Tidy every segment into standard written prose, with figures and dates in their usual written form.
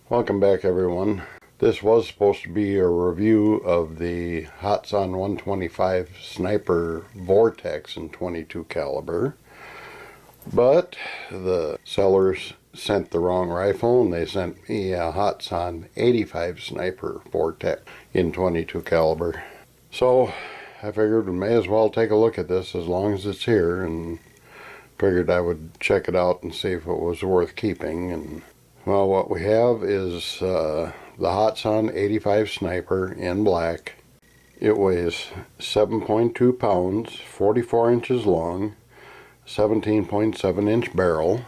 Welcome back, everyone. This was supposed to be a review of the Hatsan 125 Sniper Vortex in 22 caliber, but the sellers sent the wrong rifle and they sent me a Hatsan 85 Sniper Vortex in 22 caliber. So I figured we may as well take a look at this as long as it's here, and figured I would check it out and see if it was worth keeping. And well, what we have is the Hatsan 85 Sniper in black. It weighs 7.2 pounds, 44 inches long, 17.7 inch barrel,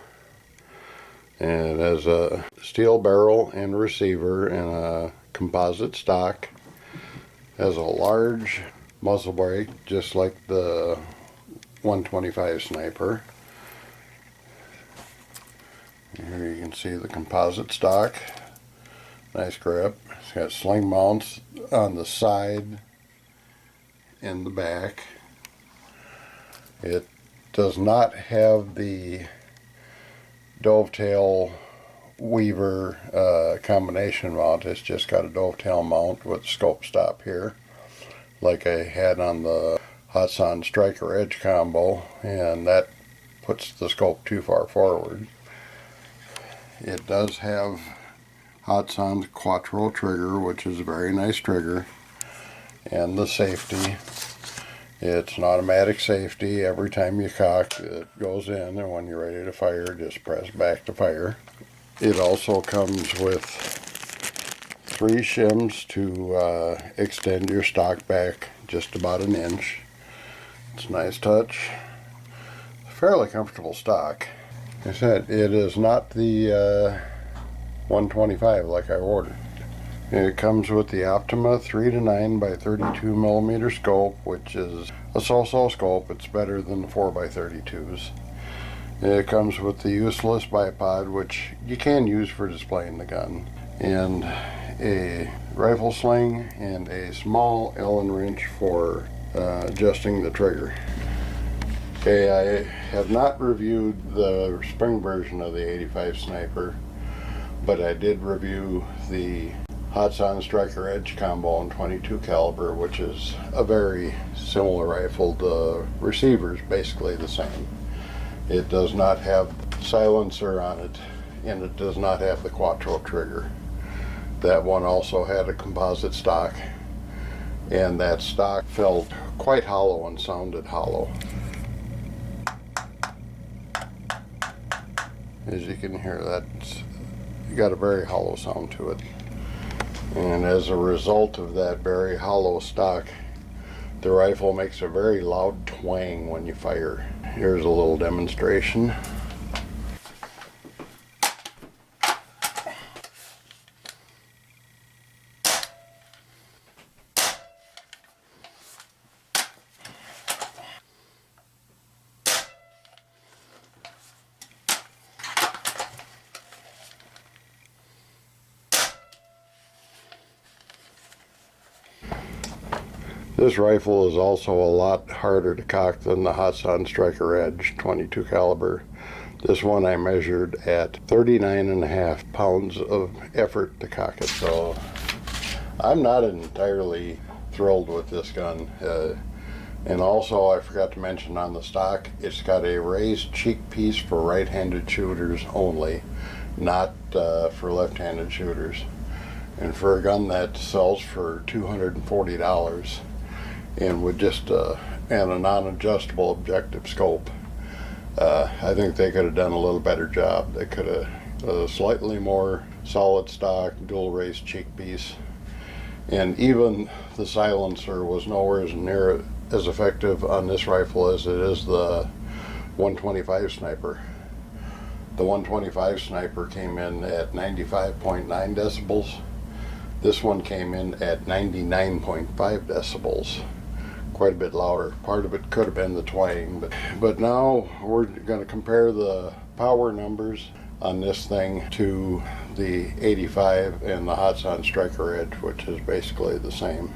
and it has a steel barrel and receiver and a composite stock. It has a large muzzle brake just like the 125 Sniper. Here you can see the composite stock. Nice grip. It's got sling mounts on the side and the back. It does not have the dovetail weaver combination mount. It's just got a dovetail mount with scope stop here, like I had on the Hatsan Striker Edge combo, and that puts the scope too far forward. It does have Hatsan's Quattro trigger, which is a very nice trigger, and the safety. It's an automatic safety. Every time you cock, it goes in, and when you're ready to fire, just press back to fire. It also comes with 3 shims to extend your stock back just about an inch. It's a nice touch. Fairly comfortable stock. Like I said, it is not the 125 like I ordered. It comes with the Optima 3-9 by 32 millimeter scope, which is a so-so scope. It's better than the 4x32s. It comes with the useless bipod, which you can use for displaying the gun, and a rifle sling and a small Allen wrench for adjusting the trigger. Okay, I have not reviewed the spring version of the 85 Sniper, but I did review the Hatsan Striker Edge combo in 22 caliber, which is a very similar rifle. The receiver's basically the same. It does not have silencer on it, and it does not have the Quattro trigger. That one also had a composite stock, and that stock felt quite hollow and sounded hollow. As you can hear, that's got a very hollow sound to it. And as a result of that very hollow stock, the rifle makes a very loud twang when you fire. Here's a little demonstration. This rifle is also a lot harder to cock than the Hatsan Striker Edge 22 caliber. This one I measured at 39.5 pounds of effort to cock it, so I'm not entirely thrilled with this gun. And also, I forgot to mention on the stock, it's got a raised cheek piece for right-handed shooters only, not for left-handed shooters. And for a gun that sells for $240, and with just and a non-adjustable objective scope, I think they could have done a little better job. They could have a slightly more solid stock, dual raised cheek piece, and even the silencer was nowhere near as effective on this rifle as it is the 125 Sniper. The 125 Sniper came in at 95.9 decibels. This one came in at 99.5 decibels. Quite a bit louder. Part of it could have been the twang, but now we're going to compare the power numbers on this thing to the 85 and the Hatsan Striker Edge, which is basically the same.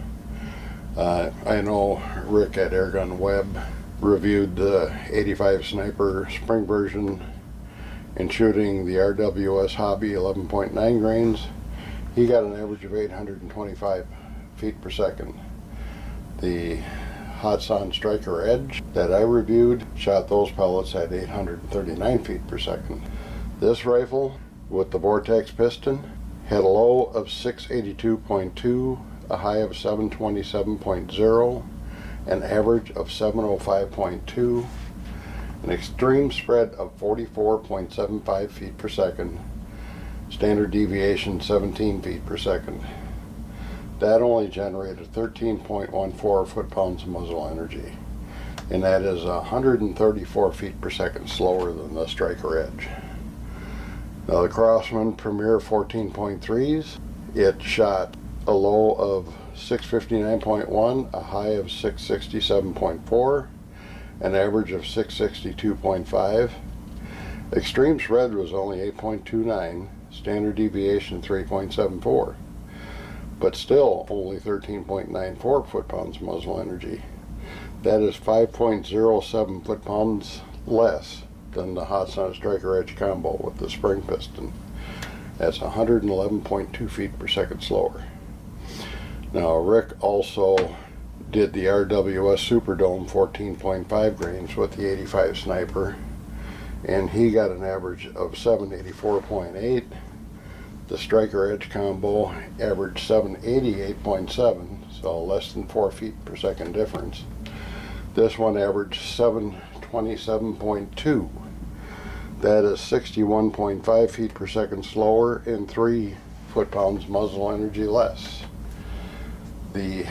I know Rick at Airgun Web reviewed the 85 Sniper spring version and shooting the RWS Hobby 11.9 grains. He got an average of 825 feet per second. The Hatsan Striker Edge that I reviewed shot those pellets at 839 feet per second. This rifle with the Vortex piston had a low of 682.2, a high of 727.0, an average of 705.2, an extreme spread of 44.75 feet per second, standard deviation 17 feet per second. That only generated 13.14 foot-pounds of muzzle energy, and that is 134 feet per second slower than the Striker Edge. Now the Crosman Premier 14.3s, it shot a low of 659.1, a high of 667.4, an average of 662.5. Extreme spread was only 8.29, standard deviation 3.74, but still only 13.94 foot-pounds muzzle energy. That is 5.07 foot-pounds less than the Hatsan Striker Edge combo with the spring piston. That's 111.2 feet per second slower. Now Rick also did the RWS Superdome 14.5 grains with the 85 Sniper, and he got an average of 784.8. The Striker Edge combo averaged 788.7, so less than 4 feet per second difference. This one averaged 727.2. That is 61.5 feet per second slower and 3 foot-pounds muzzle energy less. The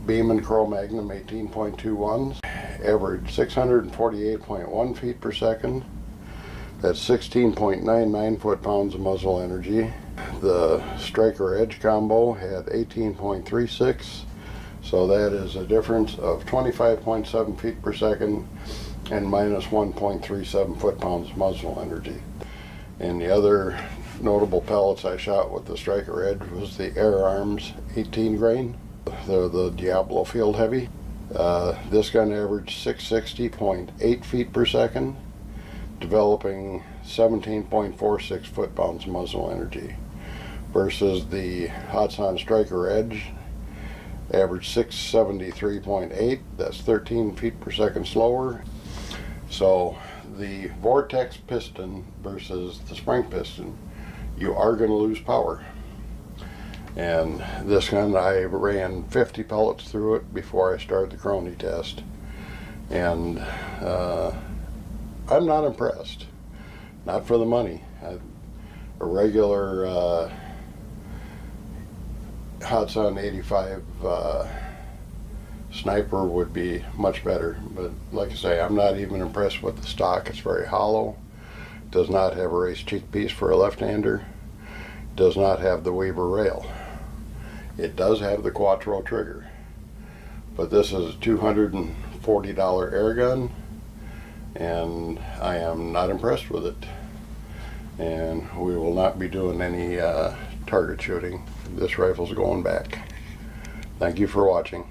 Beeman Cro-Magnon 18.21s averaged 648.1 feet per second. That's 16.99 foot-pounds of muzzle energy. The Striker Edge combo had 18.36, so that is a difference of 25.7 feet per second and minus 1.37 foot-pounds muzzle energy. And the other notable pellets I shot with the Striker Edge was the Air Arms 18 grain. They're the Diablo Field Heavy. This gun averaged 660.8 feet per second, developing 17.46 foot-pounds muzzle energy, versus the Hatsan Striker Edge averaged 673.8. That's 13 feet per second slower. So the Vortex piston versus the spring piston, you are going to lose power. And this gun, I ran 50 pellets through it before I started the Crony test, and I'm not impressed. Not for the money. A regular Hatsan 85 Sniper would be much better, but like I say, I'm not even impressed with the stock. It's very hollow. Does not have a race cheek piece for a left-hander. Does not have the Weaver rail. It does have the Quattro trigger, but this is a $240 air gun, and I am not impressed with it. And we will not be doing any target shooting. This rifle's going back. Thank you for watching.